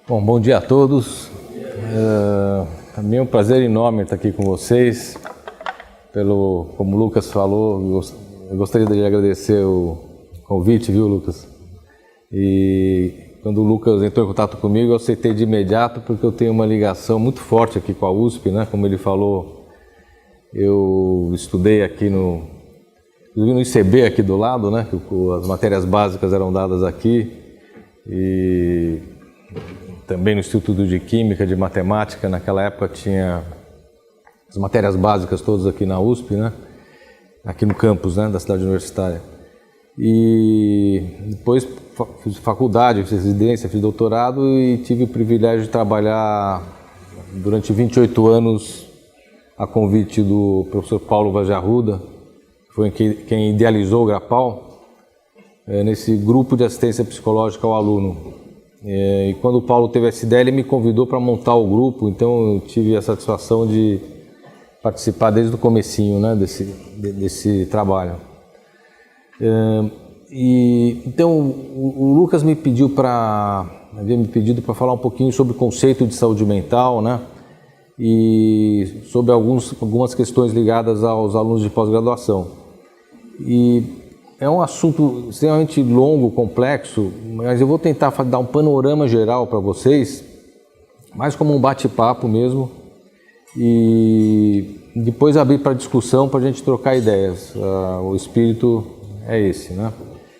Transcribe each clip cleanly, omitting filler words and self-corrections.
Bom dia a todos. Também é um prazer enorme estar aqui com vocês. Como o Lucas falou, eu gostaria de agradecer o convite, viu, Lucas? E quando o Lucas entrou em contato comigo, eu aceitei de imediato, porque eu tenho uma ligação muito forte aqui com a USP, né? Como ele falou, eu estudei aqui no ICB, aqui do lado, né? Que as matérias básicas eram dadas aqui, e também no Instituto de Química, de Matemática. Naquela época tinha as matérias básicas todas aqui na USP, né? Aqui no campus, né, da cidade universitária. E depois fiz faculdade, fiz residência, fiz doutorado e tive o privilégio de trabalhar durante 28 anos a convite do professor Paulo Vaz de Arruda, que foi quem idealizou o Grapal, nesse grupo de assistência psicológica ao aluno. E quando o Paulo teve essa ideia, ele me convidou para montar o grupo, então eu tive a satisfação de participar desde o comecinho, né, desse trabalho. Então o Lucas havia me pedido para falar um pouquinho sobre o conceito de saúde mental, né, e sobre algumas questões ligadas aos alunos de pós-graduação. E é um assunto extremamente longo, complexo, mas eu vou tentar dar um panorama geral para vocês, mais como um bate-papo mesmo, e depois abrir para discussão, para a gente trocar ideias. O espírito é esse, né?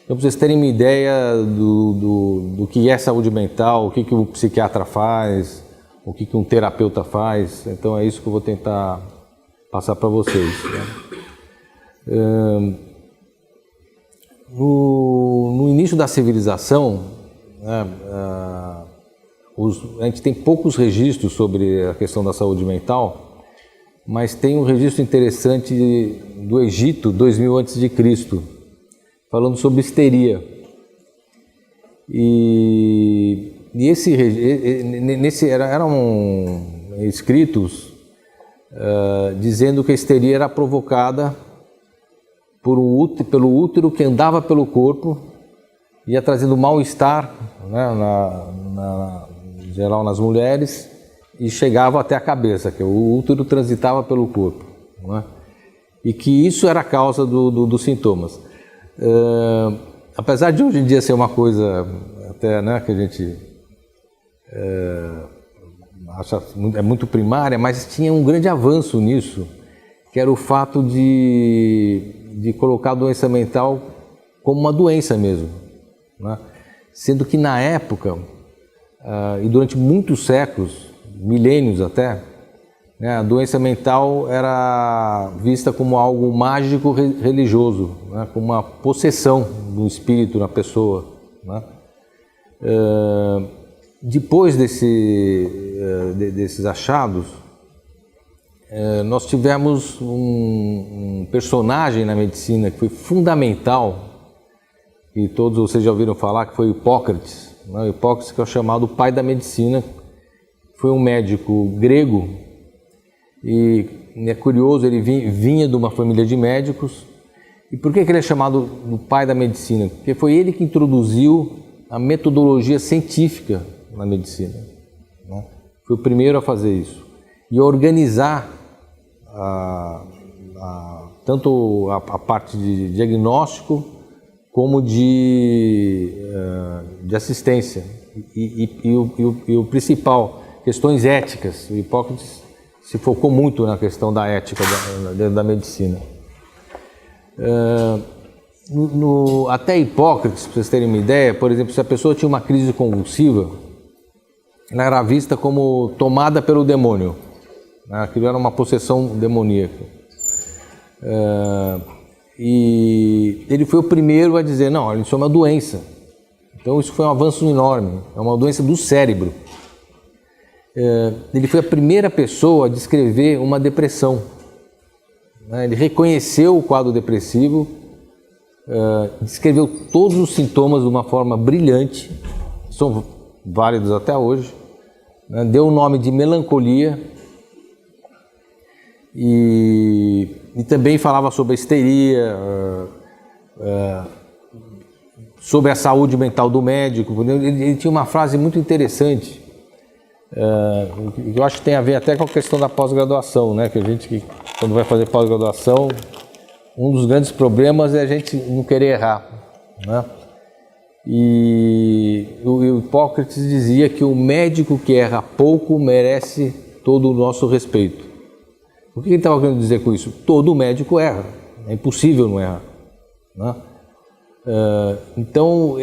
Então, para vocês terem uma ideia do que é saúde mental, o que o psiquiatra faz, o que um terapeuta faz, então é isso que eu vou tentar passar para vocês, né? No início da civilização, né, a gente tem poucos registros sobre a questão da saúde mental, mas tem um registro interessante do Egito, 2000 a.C., falando sobre histeria. E eram escritos dizendo que a histeria era provocada pelo útero que andava pelo corpo, ia trazendo mal-estar, né, em geral nas mulheres, e chegava até a cabeça, que o útero transitava pelo corpo, né, e que isso era a causa dos sintomas. Apesar de hoje em dia ser uma coisa até, né, que a gente acha muito primária, mas tinha um grande avanço nisso, que era o fato de colocar a doença mental como uma doença mesmo, né? Sendo que na época, e durante muitos séculos, milênios até, né, a doença mental era vista como algo mágico religioso, né, como uma possessão do espírito na pessoa, né? Depois desses achados, nós tivemos um personagem na medicina que foi fundamental, e todos vocês já ouviram falar, que foi Hipócrates, né? Hipócrates, que é chamado pai da medicina, foi um médico grego, e é curioso, ele vinha de uma família de médicos. E por que ele é chamado o pai da medicina? Porque foi ele que introduziu a metodologia científica na medicina, né? Foi o primeiro a fazer isso e a organizar tanto a parte de diagnóstico como de assistência e o principal, questões éticas. O Hipócrates se focou muito na questão da ética da medicina. Até Hipócrates, para vocês terem uma ideia, por exemplo, se a pessoa tinha uma crise convulsiva, ela era vista como tomada pelo demônio. Aquilo era uma possessão demoníaca. E ele foi o primeiro a dizer, não, isso é uma doença. Então isso foi um avanço enorme, é uma doença do cérebro. Ele foi a primeira pessoa a descrever uma depressão. Ele reconheceu o quadro depressivo, descreveu todos os sintomas de uma forma brilhante, são válidos até hoje, né? Deu o nome de melancolia, e também falava sobre a histeria, sobre a saúde mental do médico. Ele tinha uma frase muito interessante, Eu acho que tem a ver até com a questão da pós-graduação, né? Que a gente, quando vai fazer pós-graduação, um dos grandes problemas é a gente não querer errar, né? E o Hipócrates dizia que o médico que erra pouco merece todo o nosso respeito. O que ele estava querendo dizer com isso? Todo médico erra, é impossível não errar, né? Então,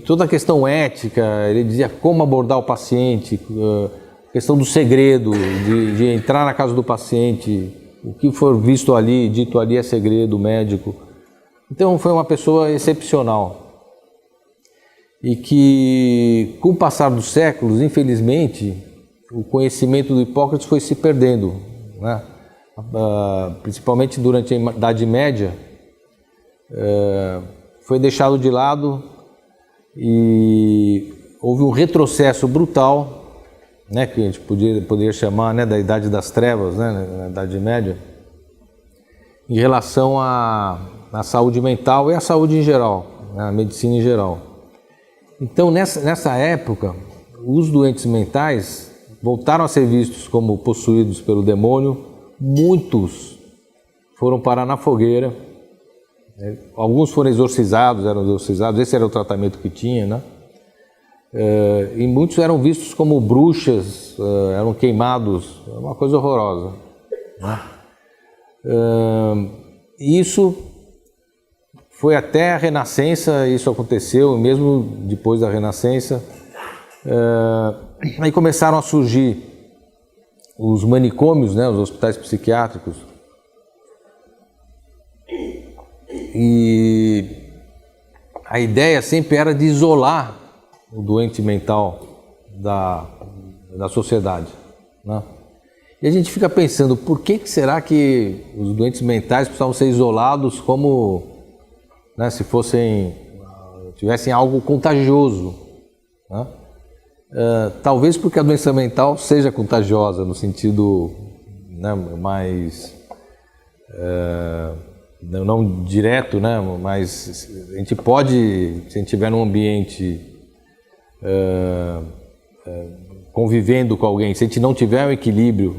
toda a questão ética, ele dizia como abordar o paciente, questão do segredo, de entrar na casa do paciente, o que for visto ali, dito ali é segredo médico. Então, foi uma pessoa excepcional. E que, com o passar dos séculos, infelizmente, o conhecimento do Hipócrates foi se perdendo, né? Principalmente durante a Idade Média, foi deixado de lado e houve um retrocesso brutal, né, que a gente poderia chamar, né, da Idade das Trevas, né, na Idade Média, em relação à saúde mental e à saúde em geral, né, a medicina em geral. Então, nessa época, os doentes mentais voltaram a ser vistos como possuídos pelo demônio. Muitos foram parar na fogueira. Alguns foram exorcizados, esse era o tratamento que tinha, né? E muitos eram vistos como bruxas, eram queimados, uma coisa horrorosa, né? Isso foi até a Renascença, isso aconteceu, mesmo depois da Renascença. Aí começaram a surgir os manicômios, né, os hospitais psiquiátricos. E a ideia sempre era de isolar o doente mental da sociedade, né? E a gente fica pensando, por que será que os doentes mentais precisavam ser isolados como, né, se tivessem algo contagioso, né? Talvez porque a doença mental seja contagiosa, no sentido, né, mais... não direto, né? Mas a gente pode, se a gente estiver num ambiente convivendo com alguém, se a gente não tiver um equilíbrio,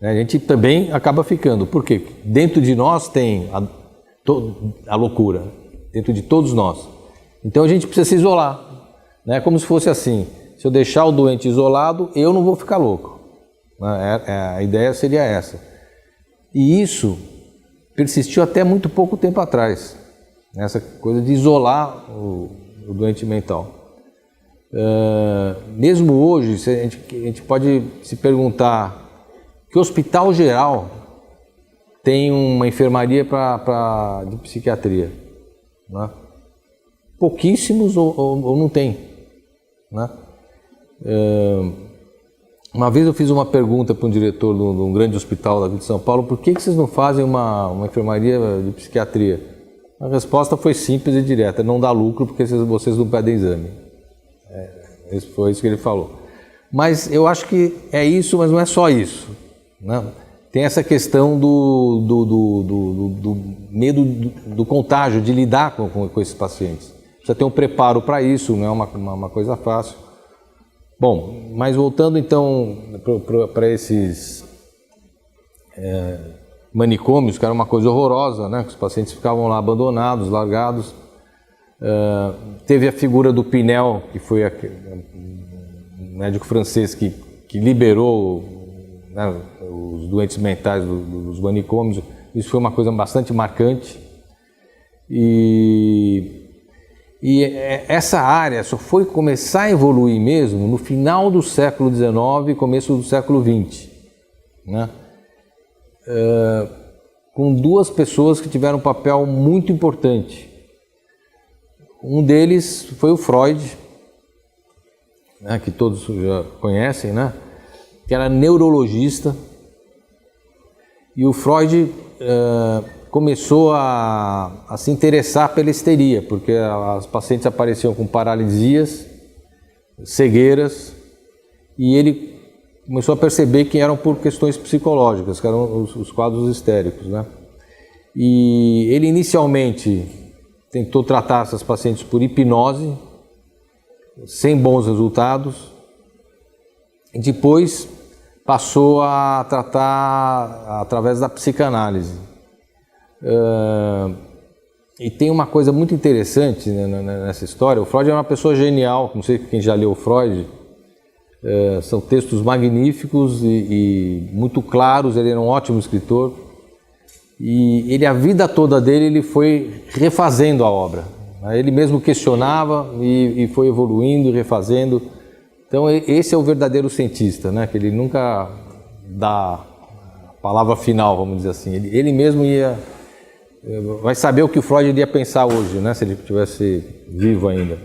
né, a gente também acaba ficando. Por quê? Dentro de nós tem a loucura, dentro de todos nós. Então a gente precisa se isolar, né? Como se fosse assim, se eu deixar o doente isolado, eu não vou ficar louco, né? A ideia seria essa. E isso persistiu até muito pouco tempo atrás, essa coisa de isolar o doente mental. Mesmo hoje, a gente pode se perguntar que hospital geral tem uma enfermaria de psiquiatria, né? Pouquíssimos ou não tem, né? Uma vez eu fiz uma pergunta para um diretor de um grande hospital daqui de São Paulo: por que vocês não fazem uma enfermaria de psiquiatria? A resposta foi simples e direta: não dá lucro porque vocês não pedem exame. Foi isso que ele falou. Mas eu acho que é isso, mas não é só isso, né? Tem essa questão do medo do contágio, de lidar com esses pacientes. Precisa ter um preparo para isso, não é uma coisa fácil. Bom, mas voltando então para esses manicômios, que era uma coisa horrorosa, né? Que os pacientes ficavam lá abandonados, largados. Teve a figura do Pinel, que foi um médico francês que liberou, né, os doentes mentais dos manicômios. Isso foi uma coisa bastante marcante. E essa área só foi começar a evoluir mesmo no final do século XIX e começo do século XX, né? Com duas pessoas que tiveram um papel muito importante. Um deles foi o Freud, né, que todos já conhecem, né, que era neurologista. E o Freud começou a se interessar pela histeria, porque as pacientes apareciam com paralisias, cegueiras, e ele começou a perceber que eram por questões psicológicas, que eram os quadros histéricos, né? E ele inicialmente tentou tratar essas pacientes por hipnose, sem bons resultados, depois passou a tratar através da psicanálise. E tem uma coisa muito interessante, né, nessa história. O Freud é uma pessoa genial, não sei quem já leu o Freud, são textos magníficos e muito claros, ele era um ótimo escritor. E ele, a vida toda dele, ele foi refazendo a obra. Ele mesmo questionava e foi evoluindo e refazendo. Então esse é o verdadeiro cientista, né? Que ele nunca dá a palavra final, vamos dizer assim. Ele mesmo vai saber o que o Freud iria pensar hoje, né? Se ele estivesse vivo ainda.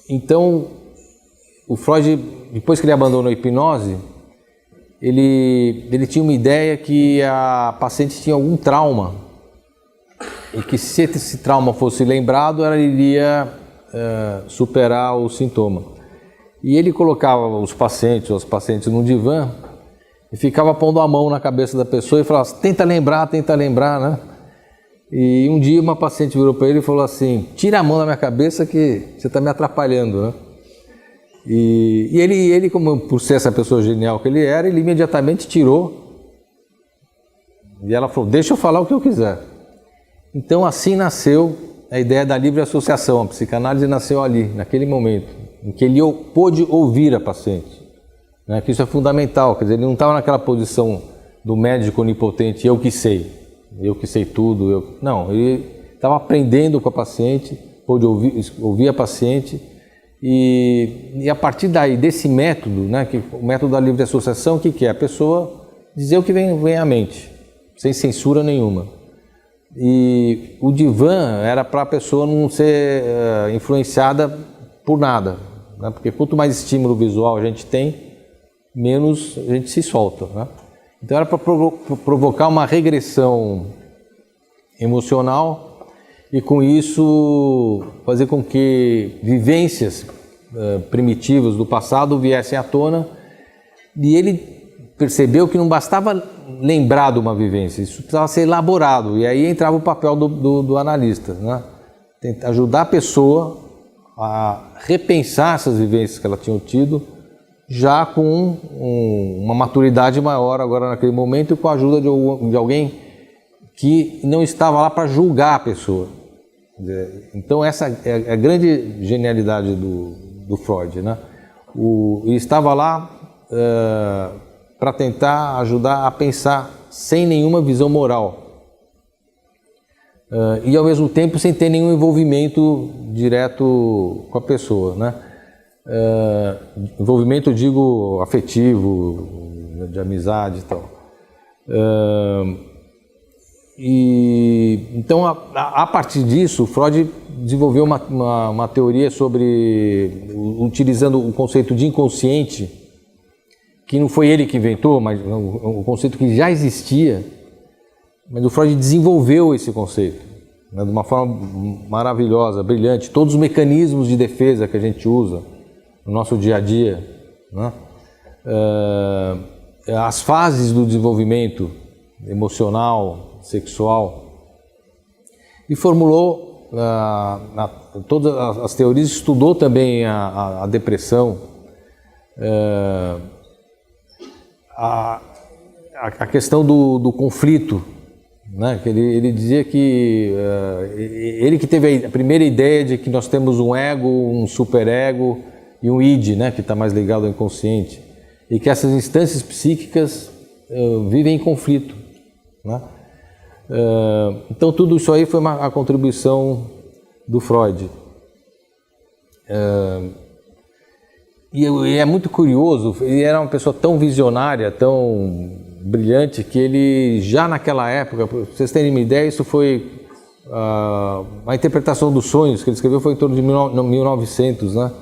Então, o Freud, depois que ele abandonou a hipnose, ele tinha uma ideia que a paciente tinha algum trauma e que se esse trauma fosse lembrado, ela iria superar o sintoma. E ele colocava os pacientes num divã e ficava pondo a mão na cabeça da pessoa e falava: tenta lembrar, né? E um dia uma paciente virou para ele e falou assim: tira a mão da minha cabeça que você está me atrapalhando, né? E ele, como por ser essa pessoa genial que ele era, ele imediatamente tirou. E ela falou: deixa eu falar o que eu quiser. Então assim nasceu a ideia da livre associação. A psicanálise nasceu ali, naquele momento, em que ele pôde ouvir a paciente. Né? Que isso é fundamental, quer dizer, ele não estava naquela posição do médico onipotente, eu que sei tudo. Não, ele estava aprendendo com a paciente, pôde ouvir a paciente. E a partir daí, desse método, né, o método da livre associação, o que é? A pessoa dizer o que vem à mente, sem censura nenhuma. E o divã era para a pessoa não ser influenciada por nada, né? Porque quanto mais estímulo visual a gente tem, menos a gente se solta, né? Então era para provocar uma regressão emocional e com isso fazer com que vivências primitivas do passado viessem à tona. E ele percebeu que não bastava lembrar de uma vivência, isso precisava ser elaborado. E aí entrava o papel do analista, né? Tentar ajudar a pessoa a repensar essas vivências que ela tinha tido, já com uma maturidade maior agora naquele momento e com a ajuda de alguém que não estava lá para julgar a pessoa. Então essa é a grande genialidade do Freud, né? Ele estava lá para tentar ajudar a pensar sem nenhuma visão moral e ao mesmo tempo sem ter nenhum envolvimento direto com a pessoa, né? Envolvimento, digo, afetivo, de amizade e tal. Então, a partir disso, Freud desenvolveu uma teoria utilizando o conceito de inconsciente, que não foi ele que inventou, mas um conceito que já existia, mas o Freud desenvolveu esse conceito, né, de uma forma maravilhosa, brilhante. Todos os mecanismos de defesa que a gente usa no nosso dia a dia, né, as fases do desenvolvimento emocional, sexual, e formulou todas as teorias, estudou também a depressão, a questão do conflito, né? Que ele dizia que ele que teve a primeira ideia de que nós temos um ego, um superego e um id, né? Que está mais ligado ao inconsciente, e que essas instâncias psíquicas vivem em conflito, né? Então tudo isso aí foi a contribuição do Freud. E é muito curioso, ele era uma pessoa tão visionária, tão brilhante, que ele já naquela época, para vocês terem uma ideia, isso foi a interpretação dos sonhos que ele escreveu foi em torno de 1900, né?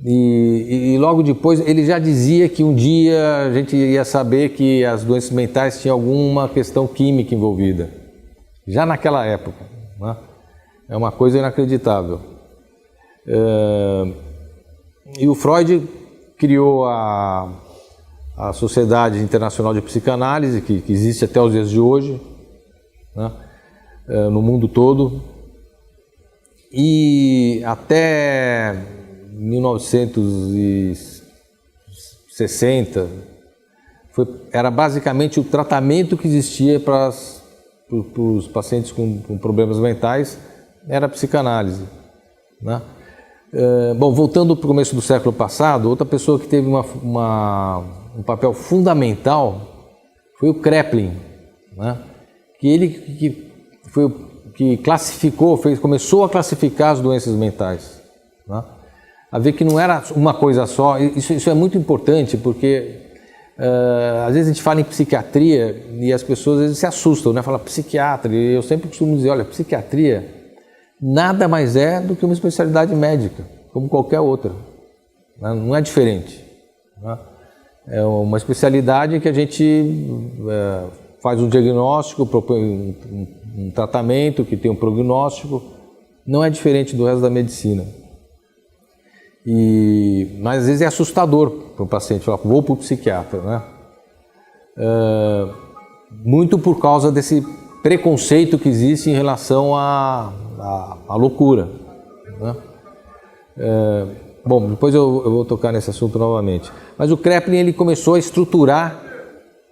E logo depois ele já dizia que um dia a gente ia saber que as doenças mentais tinham alguma questão química envolvida, já naquela época, né? É uma coisa inacreditável. E o Freud criou a Sociedade Internacional de Psicanálise, que existe até os dias de hoje, né? No mundo todo, e até 1960, era basicamente o tratamento que existia para os pacientes com problemas mentais, era a psicanálise, né? Bom, voltando para o começo do século passado, outra pessoa que teve um papel fundamental foi o Kraepelin, né? Que classificou, começou a classificar as doenças mentais, né? A ver que não era uma coisa só. Isso é muito importante, porque às vezes a gente fala em psiquiatria e as pessoas às vezes se assustam, né? Fala psiquiatra, e eu sempre costumo dizer, olha, psiquiatria nada mais é do que uma especialidade médica, como qualquer outra, né? Não é diferente, né? É uma especialidade que a gente faz um diagnóstico, propõe um tratamento que tem um prognóstico, não é diferente do resto da medicina. Mas às vezes é assustador para o paciente falar, vou para o psiquiatra, né? Muito por causa desse preconceito que existe em relação à loucura, né? Bom, depois eu vou tocar nesse assunto novamente. Mas o Kraepelin, ele começou a estruturar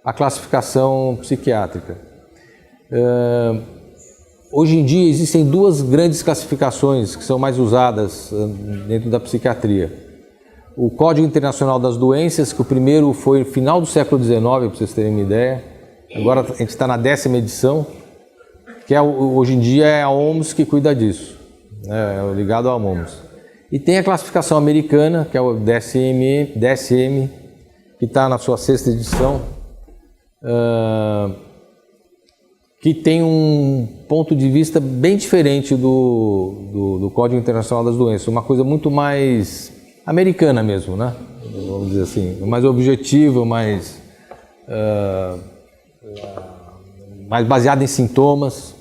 a classificação psiquiátrica. Hoje em dia existem duas grandes classificações que são mais usadas dentro da psiquiatria. O Código Internacional das Doenças, que o primeiro foi no final do século XIX, para vocês terem uma ideia. Agora a gente está na 10ª edição, que hoje em dia é a OMS que cuida disso, né? É ligado à OMS. E tem a classificação americana, que é o DSM, que está na sua 6ª edição, que tem um ponto de vista bem diferente do Código Internacional das Doenças, uma coisa muito mais americana mesmo, né? Vamos dizer assim, mais objetiva, mais baseada em sintomas,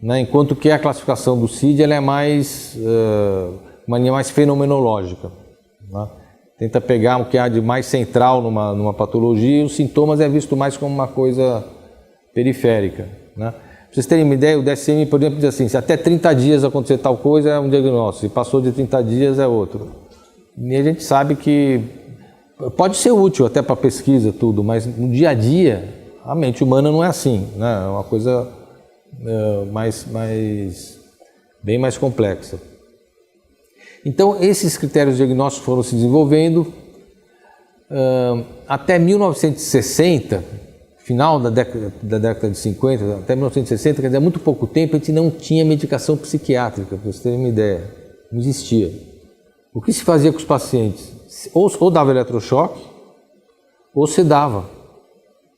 né? Enquanto que a classificação do CID ela é mais uma linha mais fenomenológica, né? Tenta pegar o que há de mais central numa patologia, e os sintomas é visto mais como uma coisa periférica, né? Para vocês terem uma ideia, o DSM, por exemplo, diz assim, se até 30 dias acontecer tal coisa é um diagnóstico, se passou de 30 dias é outro. E a gente sabe que pode ser útil até para pesquisa, tudo, mas no dia a dia, a mente humana não é assim, né? É uma coisa bem mais complexa. Então, esses critérios diagnósticos foram se desenvolvendo até 1960, final da década de 50, até 1960, quer dizer, há muito pouco tempo, a gente não tinha medicação psiquiátrica, para vocês terem uma ideia, não existia. O que se fazia com os pacientes? Ou dava eletrochoque, ou sedava.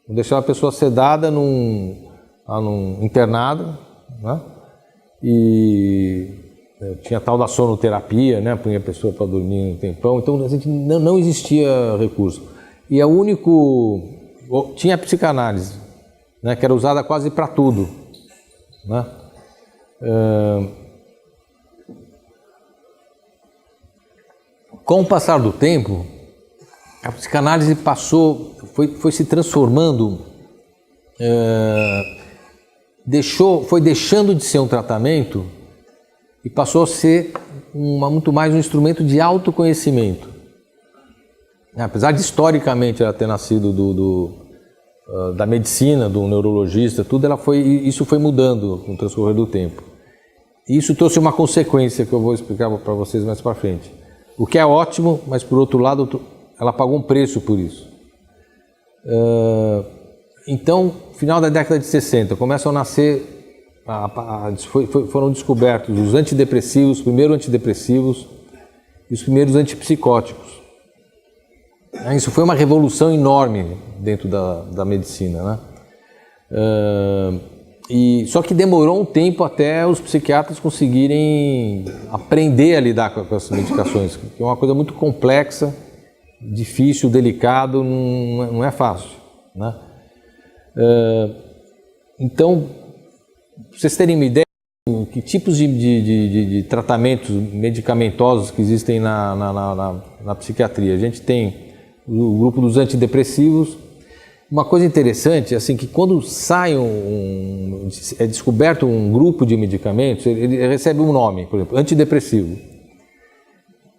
Deixava a pessoa sedada num internado, né? E tinha tal da sonoterapia, né? Punha a pessoa para dormir um tempão, então a gente não existia recurso. E é o único... Tinha a psicanálise, né? Que era usada quase para tudo, né? Com o passar do tempo, a psicanálise foi se transformando, foi deixando de ser um tratamento e passou a ser muito mais um instrumento de autoconhecimento. Apesar de historicamente ela ter nascido da medicina, do neurologista, tudo, isso foi mudando com o transcorrer do tempo. E isso trouxe uma consequência que eu vou explicar para vocês mais para frente. O que é ótimo, mas por outro lado, ela pagou um preço por isso. Então, final da década de 60, começam a nascer, foram descobertos os antidepressivos, os primeiros antidepressivos e os primeiros antipsicóticos. Isso foi uma revolução enorme dentro da medicina, né? Só que demorou um tempo até os psiquiatras conseguirem aprender a lidar com essas medicações, que é uma coisa muito complexa, difícil, delicado, não é fácil, né? Então, para vocês terem uma ideia, que tipos de tratamentos medicamentosos que existem na psiquiatria. A gente tem o grupo dos antidepressivos. Uma coisa interessante, assim, que quando é descoberto um grupo de medicamentos, ele recebe um nome, por exemplo, antidepressivo.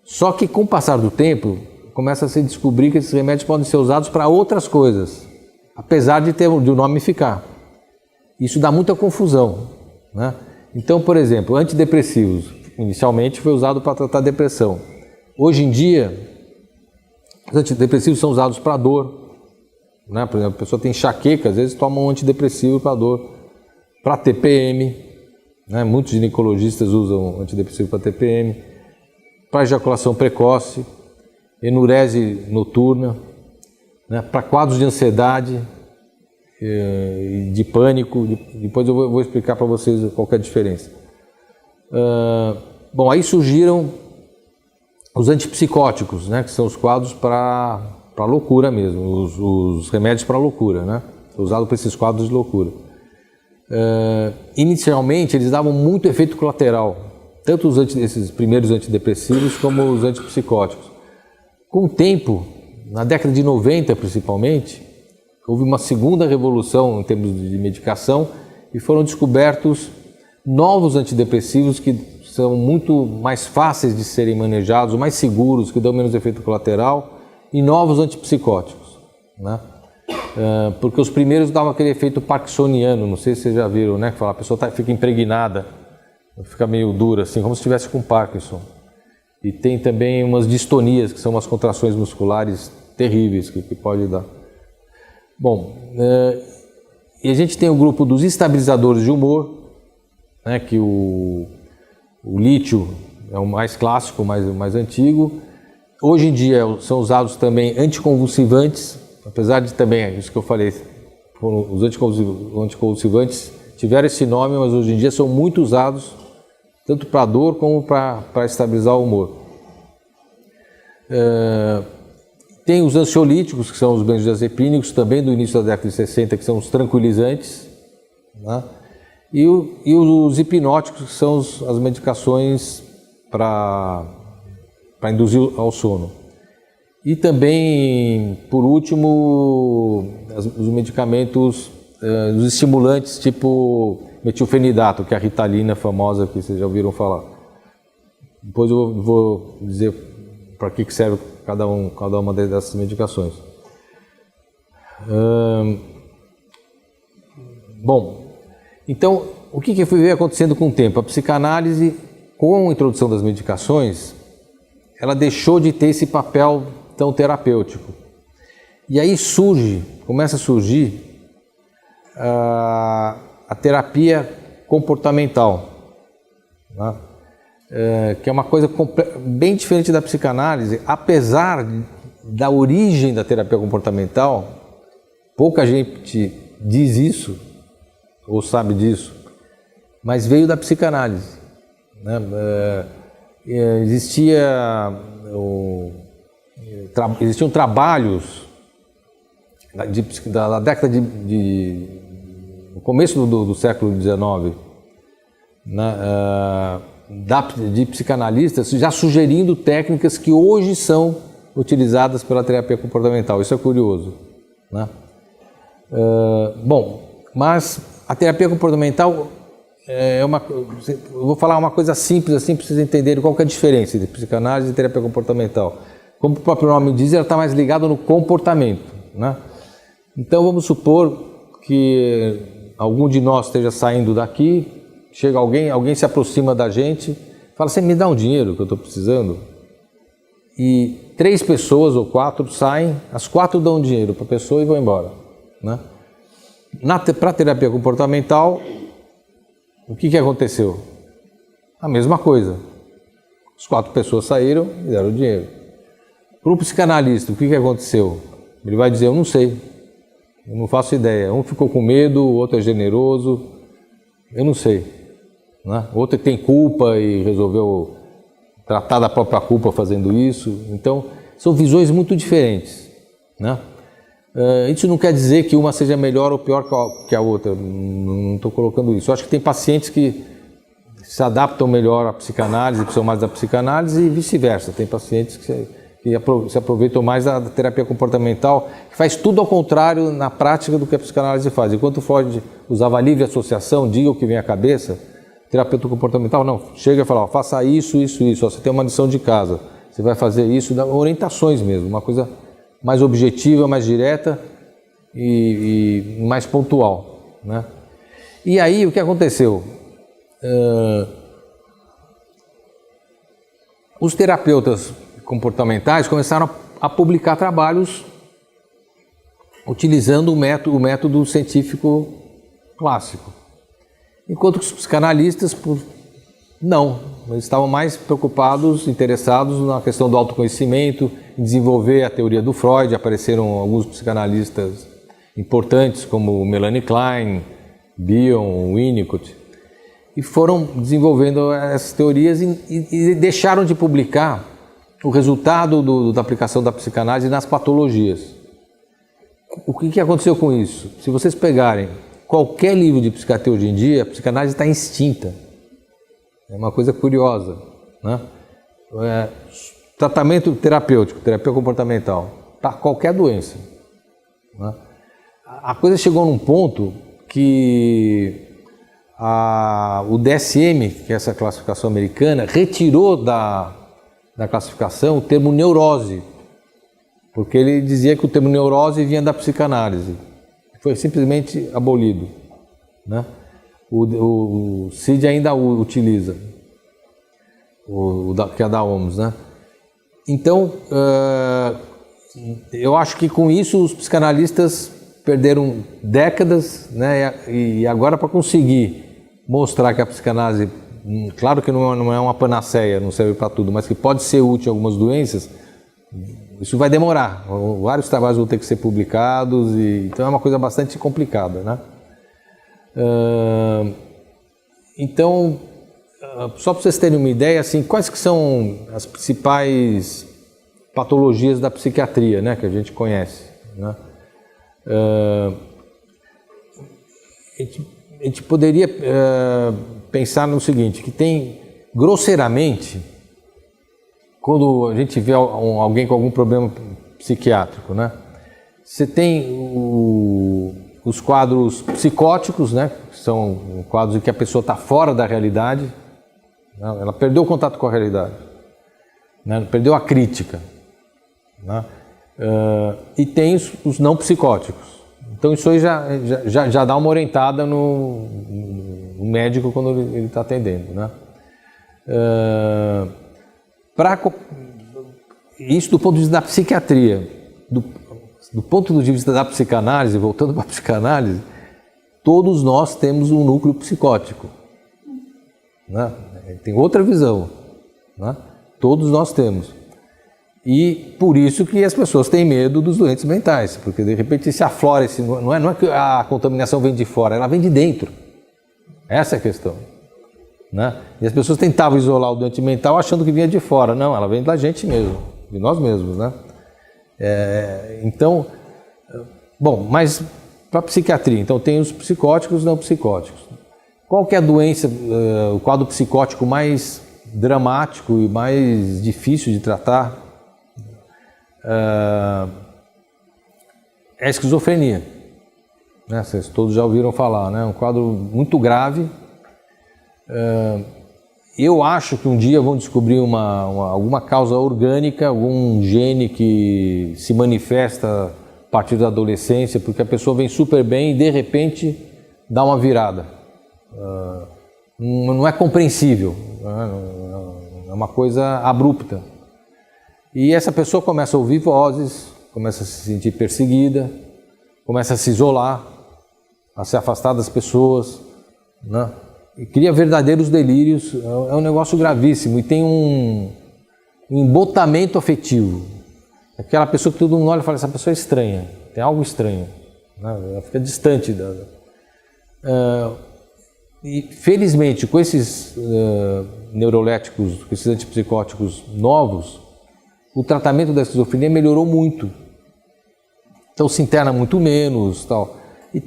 Só que com o passar do tempo, começa a se descobrir que esses remédios podem ser usados para outras coisas, apesar de o nome ficar. Isso dá muita confusão, né? Então, por exemplo, antidepressivos, inicialmente foi usado para tratar depressão. Hoje em dia, os antidepressivos são usados para dor, né? Por exemplo, a pessoa tem enxaqueca, às vezes toma um antidepressivo para dor, para TPM, né? Muitos ginecologistas usam antidepressivo para TPM, para ejaculação precoce, enurese noturna, né? Para quadros de ansiedade, de pânico. Depois eu vou explicar para vocês qual que é a diferença. Bom, aí surgiram os antipsicóticos, né? Que são os quadros para loucura mesmo, os remédios para loucura, né? Usados para esses quadros de loucura. Inicialmente eles davam muito efeito colateral, tanto esses primeiros antidepressivos como os antipsicóticos. Com o tempo, na década de 90 principalmente, houve uma segunda revolução em termos de medicação e foram descobertos novos antidepressivos que são muito mais fáceis de serem manejados, mais seguros, que dão menos efeito colateral, e novos antipsicóticos, né? Porque os primeiros davam aquele efeito parkinsoniano, não sei se vocês já viram, né? Que fala, a pessoa fica impregnada, fica meio dura, assim, como se estivesse com Parkinson. E tem também umas distonias, que são umas contrações musculares terríveis que pode dar. Bom, e a gente tem o grupo dos estabilizadores de humor, né, que o lítio é o mais clássico, o mais antigo. Hoje em dia são usados também anticonvulsivantes, apesar de também, isso que eu falei, os anticonvulsivantes tiveram esse nome, mas hoje em dia são muito usados, tanto para dor como para estabilizar o humor. Tem os ansiolíticos, que são os benzodiazepínicos, também do início da década de 60, que são os tranquilizantes, né? E os hipnóticos, que são as medicações para induzir ao sono. E também, por último, os medicamentos, os estimulantes tipo metilfenidato, que é a Ritalina famosa, que vocês já ouviram falar. Depois eu vou dizer para que serve cada uma dessas medicações. Bom, então, o que veio acontecendo com o tempo? A psicanálise, com a introdução das medicações, ela deixou de ter esse papel tão terapêutico. E aí começa a surgir a terapia comportamental, né? Que é uma coisa bem diferente da psicanálise, apesar da origem da terapia comportamental, pouca gente diz isso, ou sabe disso, mas veio da psicanálise, né? Existiam trabalhos da década no começo do século XIX, né? De psicanalistas já sugerindo técnicas que hoje são utilizadas pela terapia comportamental. Isso é curioso, né? Bom, mas a terapia comportamental eu vou falar uma coisa simples assim para vocês entenderem qual que é a diferença entre psicanálise e terapia comportamental. Como o próprio nome diz, ela está mais ligada no comportamento, né? Então vamos supor que algum de nós esteja saindo daqui, chega alguém se aproxima da gente, fala, você me dá um dinheiro que eu estou precisando? E 3 pessoas ou 4 saem, as 4 dão dinheiro para a pessoa e vão embora, né? Para a terapia comportamental, o que aconteceu? A mesma coisa. As 4 pessoas saíram e deram dinheiro. Para o psicanalista, o que aconteceu? Ele vai dizer, eu não sei, eu não faço ideia. Um ficou com medo, o outro é generoso, eu não sei, né? O outro tem culpa e resolveu tratar da própria culpa fazendo isso. Então, são visões muito diferentes, né? Isso não quer dizer que uma seja melhor ou pior que a outra, não estou colocando isso. Eu acho que tem pacientes que se adaptam melhor à psicanálise, que são mais da psicanálise, e vice-versa. Tem pacientes que se aproveitam mais da terapia comportamental, que faz tudo ao contrário na prática do que a psicanálise faz. Enquanto Freud usava livre associação, diga o que vem à cabeça, terapeuta comportamental não, chega e fala, ó, faça isso, isso, isso, ó, você tem uma lição de casa, você vai fazer isso, dá orientações mesmo, uma coisa mais objetiva, mais direta e mais pontual, né? E aí o que aconteceu? Os terapeutas comportamentais começaram a publicar trabalhos utilizando o método científico clássico. Enquanto que os psicanalistas, não, eles estavam mais preocupados, interessados na questão do autoconhecimento, em desenvolver a teoria do Freud. Apareceram alguns psicanalistas importantes, como Melanie Klein, Bion, Winnicott, e foram desenvolvendo essas teorias e deixaram de publicar o resultado da aplicação da psicanálise nas patologias. O que aconteceu com isso? Se vocês pegarem qualquer livro de psiquiatria hoje em dia, a psicanálise está extinta. É uma coisa curiosa, né? Tratamento terapêutico, terapia comportamental, para qualquer doença, né? A coisa chegou num ponto que o DSM, que é essa classificação americana, retirou da classificação o termo neurose, porque ele dizia que o termo neurose vinha da psicanálise. Foi simplesmente abolido, né? O CID ainda o utiliza, que é da OMS, né? Então, eu acho que com isso os psicanalistas perderam décadas, né? E agora, para conseguir mostrar que a psicanálise, claro que não é uma panaceia, não serve para tudo, mas que pode ser útil em algumas doenças, isso vai demorar. Vários trabalhos vão ter que ser publicados, então é uma coisa bastante complicada, né? Então, só para vocês terem uma ideia, assim, quais que são as principais patologias da psiquiatria, né, que a gente conhece, né? A gente poderia pensar no seguinte, que tem, grosseiramente, quando a gente vê alguém com algum problema psiquiátrico, né, você tem os quadros psicóticos, né, que são quadros em que a pessoa está fora da realidade, né, ela perdeu o contato com a realidade, né, perdeu a crítica, né, e tem os não psicóticos. Então isso aí já dá uma orientada no médico quando ele está atendendo, né. Isso do ponto de vista da psiquiatria. Do ponto de vista da psicanálise, voltando para a psicanálise, todos nós temos um núcleo psicótico, né? Tem outra visão, né? Todos nós temos. E por isso que as pessoas têm medo dos doentes mentais, porque de repente se aflora, não é que a contaminação vem de fora, ela vem de dentro. Essa é a questão, né? E as pessoas tentavam isolar o doente mental achando que vinha de fora. Não, ela vem da gente mesmo, de nós mesmos, né? Então, bom, mas para a psiquiatria, então tem os psicóticos e não psicóticos. Qual que é a doença, o quadro psicótico mais dramático e mais difícil de tratar? É a esquizofrenia, né? Vocês todos já ouviram falar, né? Um quadro muito grave. Eu acho que um dia vão descobrir alguma causa orgânica, algum gene que se manifesta a partir da adolescência, porque a pessoa vem super bem e de repente dá uma virada. Não é compreensível, é uma coisa abrupta. E essa pessoa começa a ouvir vozes, começa a se sentir perseguida, começa a se isolar, a se afastar das pessoas, né? E cria verdadeiros delírios. É um negócio gravíssimo e tem um embotamento afetivo. Aquela pessoa que todo mundo olha e fala, essa pessoa é estranha, tem algo estranho, né? Ela fica distante e felizmente com esses neuroléticos, com esses antipsicóticos novos, o tratamento da esquizofrenia melhorou muito. Então se interna muito menos, tal.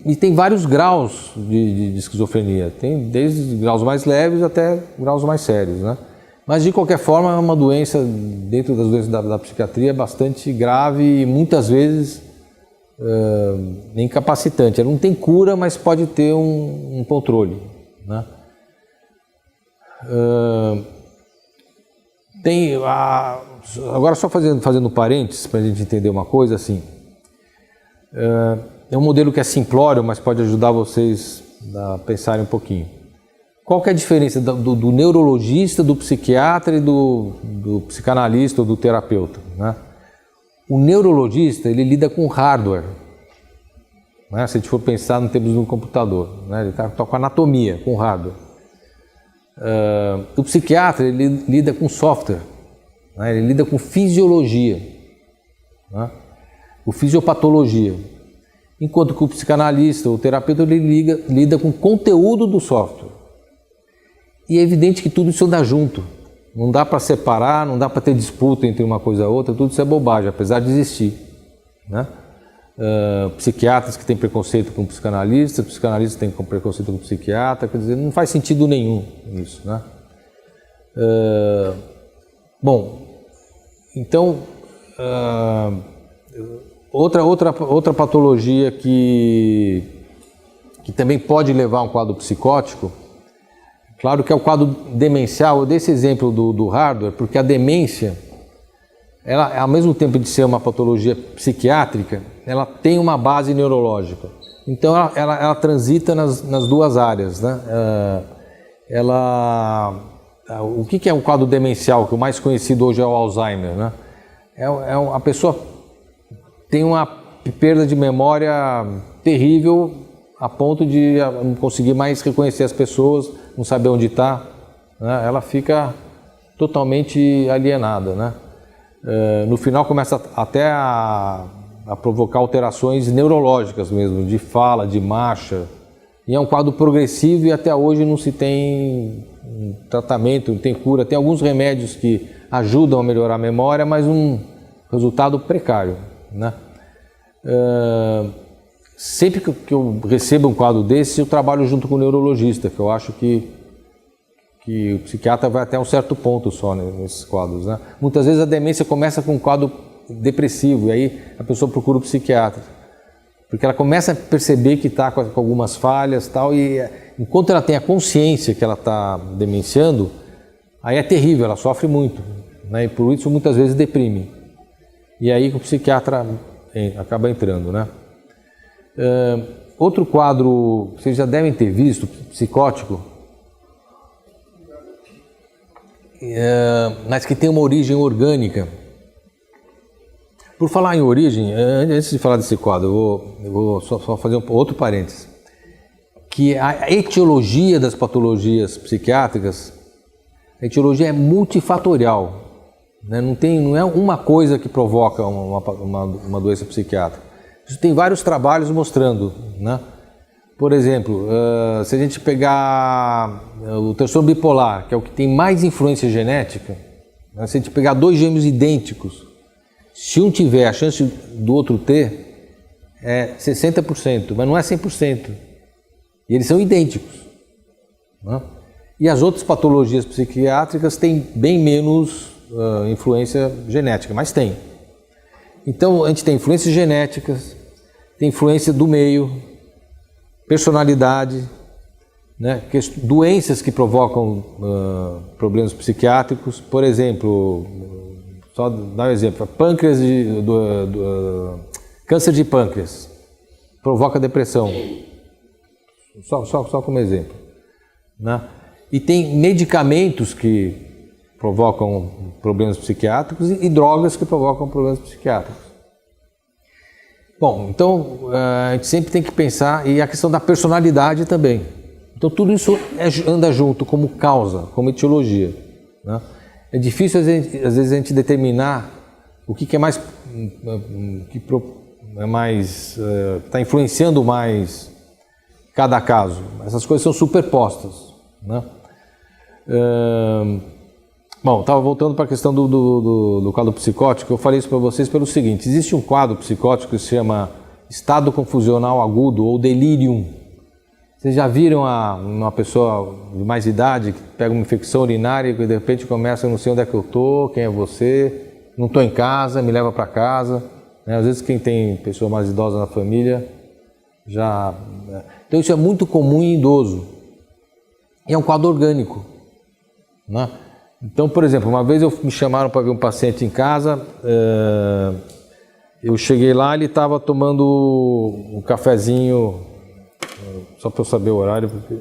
E tem vários graus de esquizofrenia, tem desde graus mais leves até graus mais sérios, né? Mas de qualquer forma é uma doença, dentro das doenças da psiquiatria, bastante grave e muitas vezes incapacitante. Ela não tem cura, mas pode ter um controle, né? Agora só fazendo parênteses para a gente entender uma coisa assim. É um modelo que é simplório, mas pode ajudar vocês a pensarem um pouquinho. Qual que é a diferença do neurologista, do psiquiatra e do psicanalista ou do terapeuta, né? O neurologista, ele lida com hardware, né? Se a gente for pensar no termos do computador, né? Ele está com anatomia, com hardware. O psiquiatra, ele lida com software, né? Ele lida com fisiologia, né? Com fisiopatologia. Enquanto que o psicanalista, o terapeuta, ele lida com conteúdo do software. E é evidente que tudo isso anda junto. Não dá para separar, não dá para ter disputa entre uma coisa e outra, tudo isso é bobagem, apesar de existir, né? Psiquiatras que têm preconceito com psicanalistas, psicanalistas que têm preconceito com psiquiatra, quer dizer, não faz sentido nenhum isso, né? Bom, então, outra patologia que também pode levar a um quadro psicótico, claro que é o quadro demencial. Eu dei esse exemplo do hardware, porque a demência, ela, ao mesmo tempo de ser uma patologia psiquiátrica, ela tem uma base neurológica. Então ela transita nas duas áreas, né? O que é o quadro demencial, que o mais conhecido hoje é o Alzheimer, né? A pessoa tem uma perda de memória terrível, a ponto de não conseguir mais reconhecer as pessoas, não saber onde está, né? Ela fica totalmente alienada, né? No final começa até a provocar alterações neurológicas mesmo, de fala, de marcha, e é um quadro progressivo e até hoje não se tem tratamento, não tem cura. Tem alguns remédios que ajudam a melhorar a memória, mas um resultado precário, né? Sempre que eu recebo um quadro desse, eu trabalho junto com o neurologista, que eu acho que o psiquiatra vai até um certo ponto só nesses quadros, né? Muitas vezes a demência começa com um quadro depressivo, e aí a pessoa procura o psiquiatra, porque ela começa a perceber que está com algumas falhas, tal, e enquanto ela tem a consciência que ela está demenciando, aí é terrível, ela sofre muito, né? E por isso muitas vezes deprime. E aí o psiquiatra acaba entrando, né? Outro quadro que vocês já devem ter visto, psicótico, mas que tem uma origem orgânica. Por falar em origem, antes de falar desse quadro, eu vou só fazer outro parênteses, que a etiologia das patologias psiquiátricas, a etiologia é multifatorial, né? Não é uma coisa que provoca uma doença psiquiátrica. Isso tem vários trabalhos mostrando, né? Por exemplo, se a gente pegar o transtorno bipolar, que é o que tem mais influência genética, né? Se a gente pegar dois gêmeos idênticos, se um tiver, a chance do outro ter é 60%, mas não é 100%. E eles são idênticos, né? E as outras patologias psiquiátricas têm bem menos influência genética, mas tem. Então a gente tem influências genéticas, tem influência do meio, personalidade, né? Doenças que provocam problemas psiquiátricos, por exemplo, só dar um exemplo, pâncreas câncer de pâncreas provoca depressão, só como exemplo, né? E tem medicamentos que provocam problemas psiquiátricos e drogas que provocam problemas psiquiátricos. Bom, então a gente sempre tem que pensar, e a questão da personalidade também. Então tudo isso anda junto como causa, como etiologia, né? É difícil às vezes a gente determinar o que é mais, está influenciando mais cada caso. Essas coisas são superpostas, né? Bom, estava voltando para a questão do quadro psicótico. Eu falei isso para vocês pelo seguinte: existe um quadro psicótico que se chama estado confusional agudo ou delirium. Vocês já viram uma pessoa de mais idade que pega uma infecção urinária e de repente começa, não sei onde é que eu estou, quem é você, não estou em casa, me leva para casa, né? Às vezes quem tem pessoa mais idosa na família já... Então isso é muito comum em idoso. E é um quadro orgânico, né? Então, por exemplo, uma vez me chamaram para ver um paciente em casa, eu cheguei lá, ele estava tomando um cafezinho, só para eu saber o horário, porque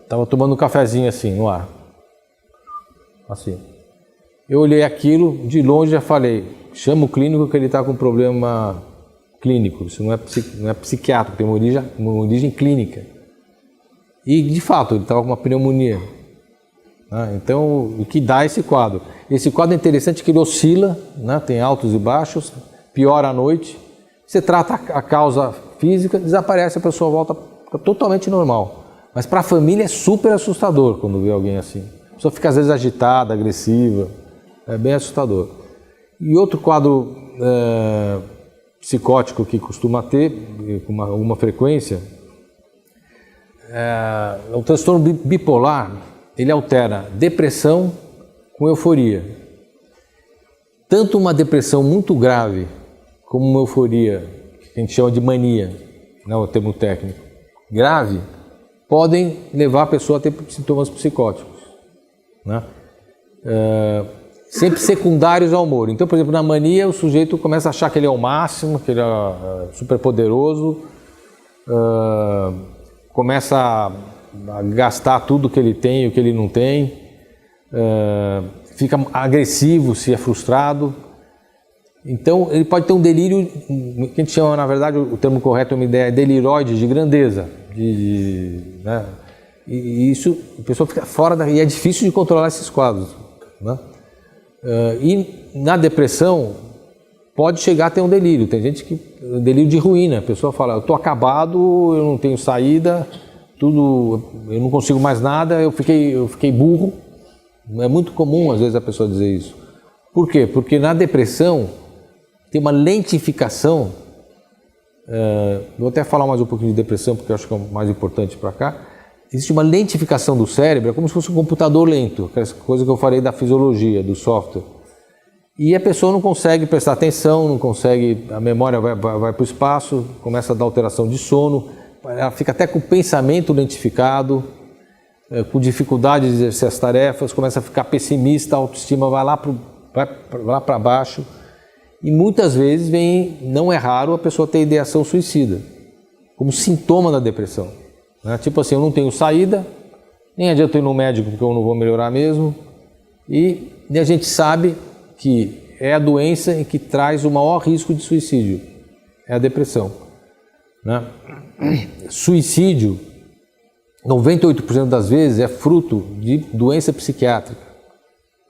estava tomando um cafezinho assim, no ar, assim. Eu olhei aquilo, de longe já falei, chama o clínico que ele está com problema clínico, isso não é psiquiátrico, tem uma origem clínica. E, de fato, ele estava com uma pneumonia. Então, o que dá esse quadro? Esse quadro é interessante que ele oscila, né? Tem altos e baixos, piora à noite. Você trata a causa física, desaparece, a pessoa volta totalmente normal. Mas para a família é super assustador quando vê alguém assim. A pessoa fica às vezes agitada, agressiva, é bem assustador. E outro quadro psicótico que costuma ter, com alguma frequência, o transtorno bipolar. Ele altera depressão com euforia. Tanto uma depressão muito grave como uma euforia, que a gente chama de mania, né, o termo técnico, grave, podem levar a pessoa a ter sintomas psicóticos, né? Sempre secundários ao humor. Então, por exemplo, na mania o sujeito começa a achar que ele é o máximo, que ele é super poderoso, começa a gastar tudo que ele tem e o que ele não tem, fica agressivo se é frustrado. Então ele pode ter um delírio, que a gente chama, na verdade, o termo correto é uma ideia deliroide, de grandeza, né? E isso, a pessoa fica fora e é difícil de controlar esses quadros, né? E na depressão pode chegar a ter um delírio. Tem gente que um delírio de ruína, a pessoa fala, eu estou acabado, eu não tenho saída, tudo, eu não consigo mais nada, eu fiquei burro. É muito comum às vezes a pessoa dizer isso. Por quê? Porque na depressão tem uma lentificação. Vou até falar mais um pouquinho de depressão, porque eu acho que é o mais importante para cá. Existe uma lentificação do cérebro, é como se fosse um computador lento, aquela coisa que eu falei da fisiologia, do software. E a pessoa não consegue prestar atenção, não consegue, a memória vai para o espaço, começa a dar alteração de sono, ela fica até com o pensamento lentificado, com dificuldade de exercer as tarefas, começa a ficar pessimista, a autoestima vai lá para baixo. E muitas vezes não é raro a pessoa ter ideação suicida, como sintoma da depressão. Tipo assim, eu não tenho saída, nem adianta eu ir no médico porque eu não vou melhorar mesmo. E a gente sabe que é a doença em que traz o maior risco de suicídio, é a depressão, né? Suicídio, 98% das vezes é fruto de doença psiquiátrica.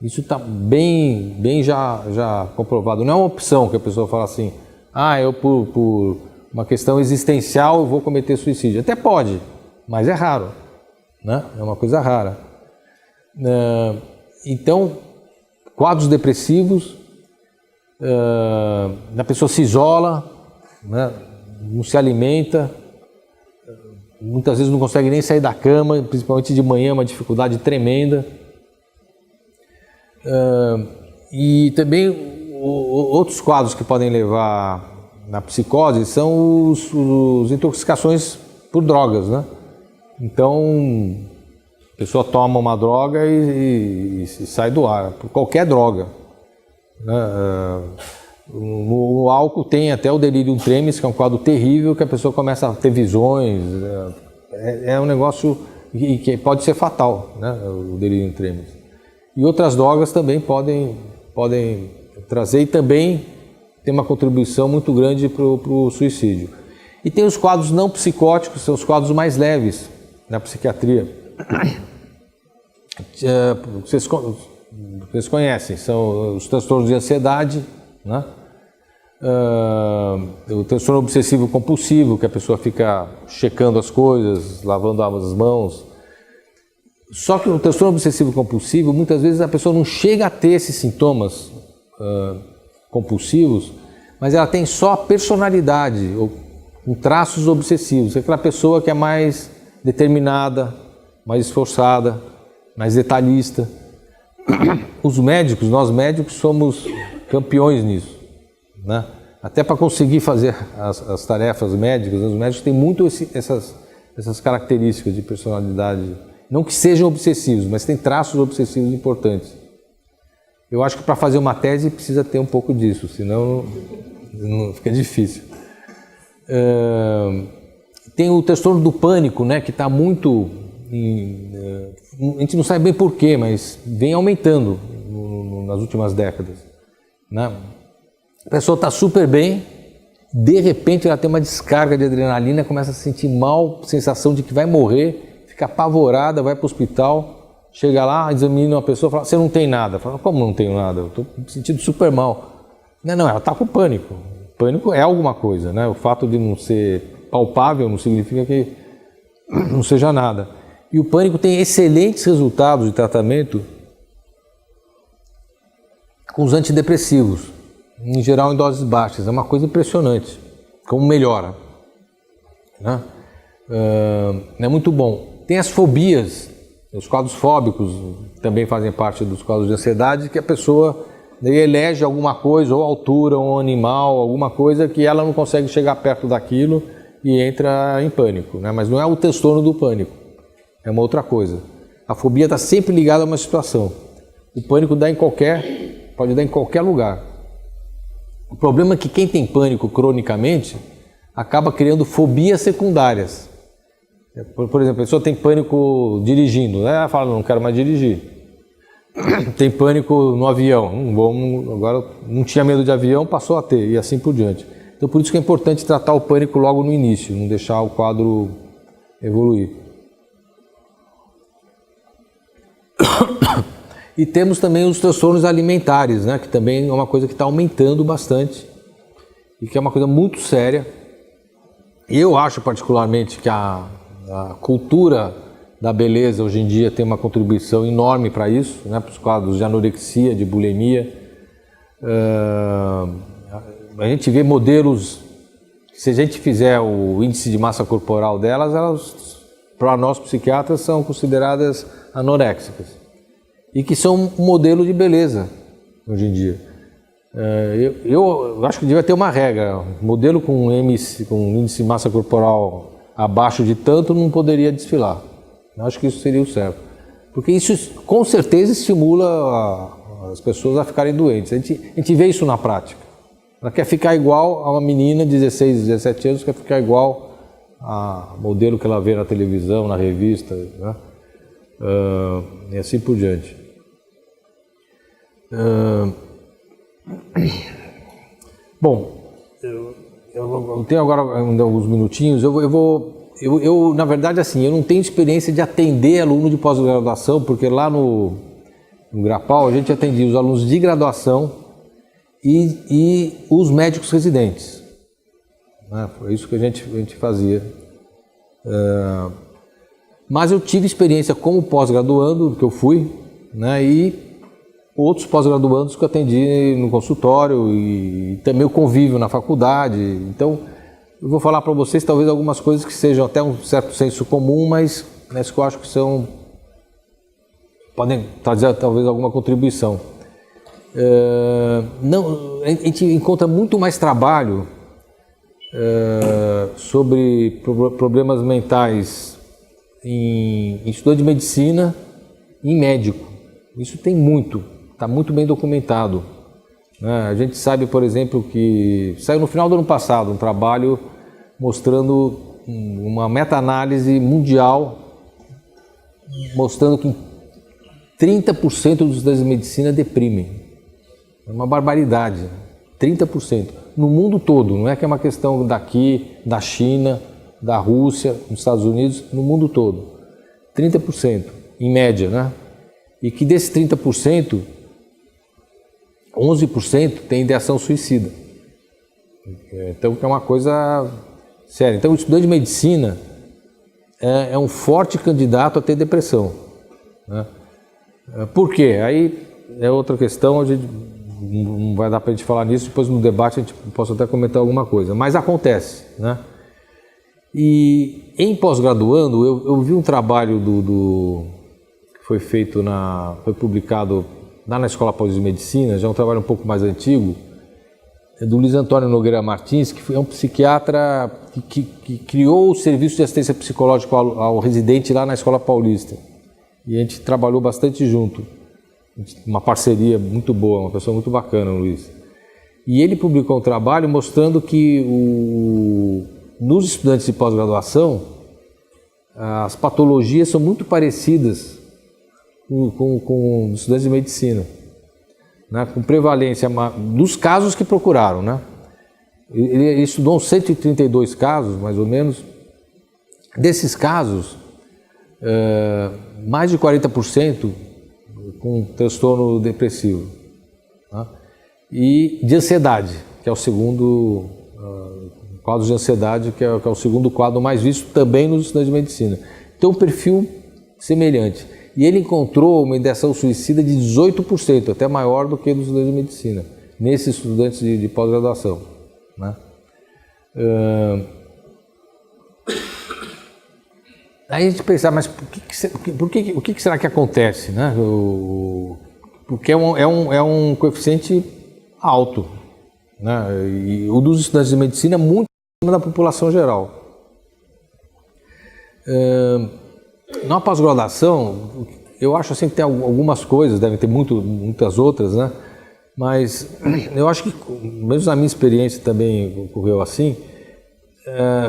Isso está bem já comprovado. Não é uma opção que a pessoa fala assim, eu por uma questão existencial eu vou cometer suicídio. Até pode, mas é raro, né? É uma coisa rara. Então, quadros depressivos, a pessoa se isola, né? Não se alimenta, muitas vezes não consegue nem sair da cama, principalmente de manhã, uma dificuldade tremenda. E também outros quadros que podem levar na psicose são os intoxicações por drogas, né? Então, a pessoa toma uma droga e sai do ar, por qualquer droga, né? No álcool tem até o delirium tremens, que é um quadro terrível, que a pessoa começa a ter visões, é um negócio que pode ser fatal, né? O delirium tremens. E outras drogas também podem trazer, e também tem uma contribuição muito grande para o suicídio. E tem os quadros não psicóticos, são os quadros mais leves na psiquiatria. Vocês conhecem, são os transtornos de ansiedade, né? O transtorno obsessivo compulsivo, que a pessoa fica checando as coisas, lavando as mãos. Só que o transtorno obsessivo compulsivo, muitas vezes a pessoa não chega a ter esses sintomas compulsivos, mas ela tem só a personalidade, ou com traços obsessivos. É aquela pessoa que é mais determinada, mais esforçada, mais detalhista. Nós médicos somos campeões nisso, né? Até para conseguir fazer as tarefas médicas, os médicos têm muito essas características de personalidade Não que sejam obsessivos, mas tem traços obsessivos importantes. Eu acho que para fazer uma tese precisa ter um pouco disso, senão não fica difícil. Tem o transtorno do pânico, né, que está muito... a gente não sabe bem porquê, mas vem aumentando nas últimas décadas, né? A pessoa está super bem, de repente ela tem uma descarga de adrenalina, começa a se sentir mal, sensação de que vai morrer, fica apavorada, vai para o hospital, chega lá, examina uma pessoa e fala, você não tem nada. Fala, como não tenho nada? Eu estou me sentindo super mal. Não, ela está com pânico. Pânico é alguma coisa, né? O fato de não ser palpável não significa que não seja nada. E o pânico tem excelentes resultados de tratamento com os antidepressivos, em geral em doses baixas. É uma coisa impressionante, como melhora, né? É muito bom. Tem as fobias, os quadros fóbicos também fazem parte dos quadros de ansiedade, que a pessoa elege alguma coisa, ou altura, ou um animal, alguma coisa que ela não consegue chegar perto daquilo e entra em pânico, né? Mas não é o transtorno do pânico, é uma outra coisa. A fobia está sempre ligada a uma situação. O pânico pode dar em qualquer lugar. O problema é que quem tem pânico cronicamente acaba criando fobias secundárias. Por exemplo, a pessoa tem pânico dirigindo, né? Ela fala, não quero mais dirigir. Tem pânico no avião, agora não tinha medo de avião, passou a ter, e assim por diante. Então por isso que é importante tratar o pânico logo no início, não deixar o quadro evoluir. E temos também os transtornos alimentares, né, que também é uma coisa que está aumentando bastante e que é uma coisa muito séria. E eu acho particularmente que a cultura da beleza hoje em dia tem uma contribuição enorme para isso, né, para os quadros de anorexia, de bulimia. A gente vê modelos, se a gente fizer o índice de massa corporal delas, elas, para nós psiquiatras, são consideradas anoréxicas. E que são um modelo de beleza hoje em dia. Eu acho que devia ter uma regra, modelo com índice de massa corporal abaixo de tanto não poderia desfilar. Eu acho que isso seria o certo. Porque isso com certeza estimula as pessoas a ficarem doentes. A gente vê isso na prática. Ela quer ficar igual a uma menina de 16, 17 anos, quer ficar igual a modelo que ela vê na televisão, na revista, né? E assim por diante. Bom, eu tenho agora ainda alguns minutinhos. Eu na verdade, assim, eu não tenho experiência de atender aluno de pós-graduação, porque lá no Grapal a gente atendia os alunos de graduação e os médicos residentes, né? Foi isso que a gente fazia. Mas eu tive experiência como pós-graduando, que eu fui, né, e outros pós-graduandos que eu atendi no consultório e também o convívio na faculdade. Então, eu vou falar para vocês talvez algumas coisas que sejam até um certo senso comum, mas que eu acho que podem trazer talvez alguma contribuição. A gente encontra muito mais trabalho sobre problemas mentais em estudante de medicina e em médico. Isso tem muito, está muito bem documentado, né? A gente sabe, por exemplo, que saiu no final do ano passado um trabalho mostrando uma meta-análise mundial, mostrando que 30% dos estudantes de medicina deprimem. É uma barbaridade, 30%. No mundo todo, não é que é uma questão daqui, da China, da Rússia, dos Estados Unidos, no mundo todo. 30%, em média, né? E que desses 30%, 11% tem ideação suicida. Então, é uma coisa séria. Então, o estudante de medicina é um forte candidato a ter depressão, né? Por quê? Aí é outra questão, a gente não vai dar para a gente falar nisso, depois no debate a gente possa até comentar alguma coisa, mas acontece, né? E em pós-graduando, eu vi um trabalho que foi feito foi publicado lá na Escola Paulista de Medicina, já é um trabalho um pouco mais antigo, do Luiz Antônio Nogueira Martins, que é um psiquiatra que criou o serviço de assistência psicológica ao residente lá na Escola Paulista. e a gente trabalhou bastante junto. Uma parceria muito boa, uma pessoa muito bacana, o Luiz. E ele publicou um trabalho mostrando que nos estudantes de pós-graduação, as patologias são muito parecidas com os estudantes de medicina, né? Com prevalência dos casos que procuraram, né? Ele estudou uns 132 casos, mais ou menos. Desses casos, mais de 40% com transtorno depressivo, né? E de ansiedade, que é o segundo quadro de ansiedade, que é o segundo quadro mais visto também nos estudantes de medicina. Então, um perfil semelhante. E ele encontrou uma ideação suicida de 18%, até maior do que dos estudantes de medicina, nesses estudantes de pós-graduação, né? Aí a gente pensar, mas o que será que acontece, né? Porque é um coeficiente alto, né? E o dos estudantes de medicina é muito acima da população geral. Na pós-graduação, eu acho assim que tem algumas coisas, devem ter muitas outras, né? Mas eu acho que, mesmo na minha experiência também ocorreu assim,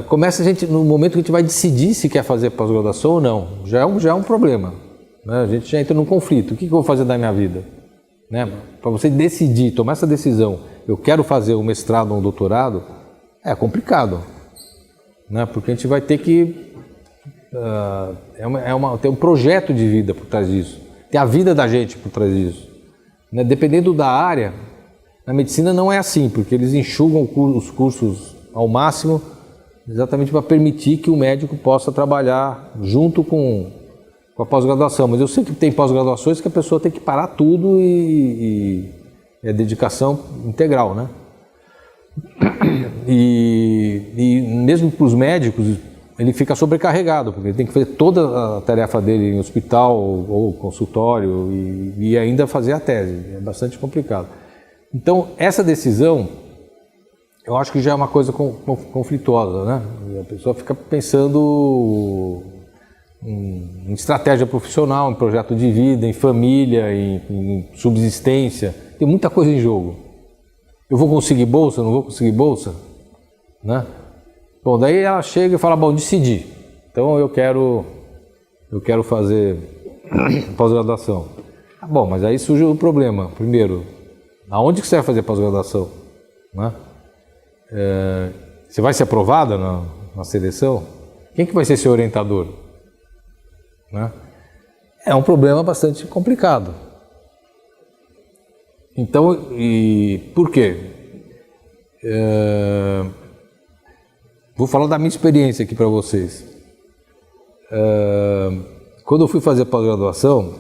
começa a gente, no momento que a gente vai decidir se quer fazer pós-graduação ou não, já é um problema, né? A gente já entra num conflito. O que eu vou fazer da minha vida, né? Para você decidir, tomar essa decisão, eu quero fazer um mestrado ou um doutorado, é complicado, né? Porque a gente vai ter que tem um projeto de vida por trás disso, tem a vida da gente por trás disso, né? Dependendo da área, na medicina não é assim, porque eles enxugam os cursos ao máximo, exatamente para permitir que o médico possa trabalhar junto com a pós-graduação. Mas eu sei que tem pós-graduações que a pessoa tem que parar tudo e é dedicação integral, né? E mesmo para os médicos, ele fica sobrecarregado, porque ele tem que fazer toda a tarefa dele em hospital ou consultório e ainda fazer a tese. É bastante complicado. Então, essa decisão, eu acho que já é uma coisa conflituosa, né? A pessoa fica pensando em estratégia profissional, em projeto de vida, em família, em subsistência. Tem muita coisa em jogo. Eu vou conseguir bolsa, não vou conseguir bolsa, né? Bom, daí ela chega e fala, bom, decidi. Então eu quero fazer pós-graduação. Bom, mas aí surge o problema. Primeiro, aonde que você vai fazer pós-graduação, né? Você vai ser aprovada na seleção? Quem que vai ser seu orientador, né? É um problema bastante complicado. Então, por quê? Vou falar da minha experiência aqui para vocês. Quando eu fui fazer pós-graduação,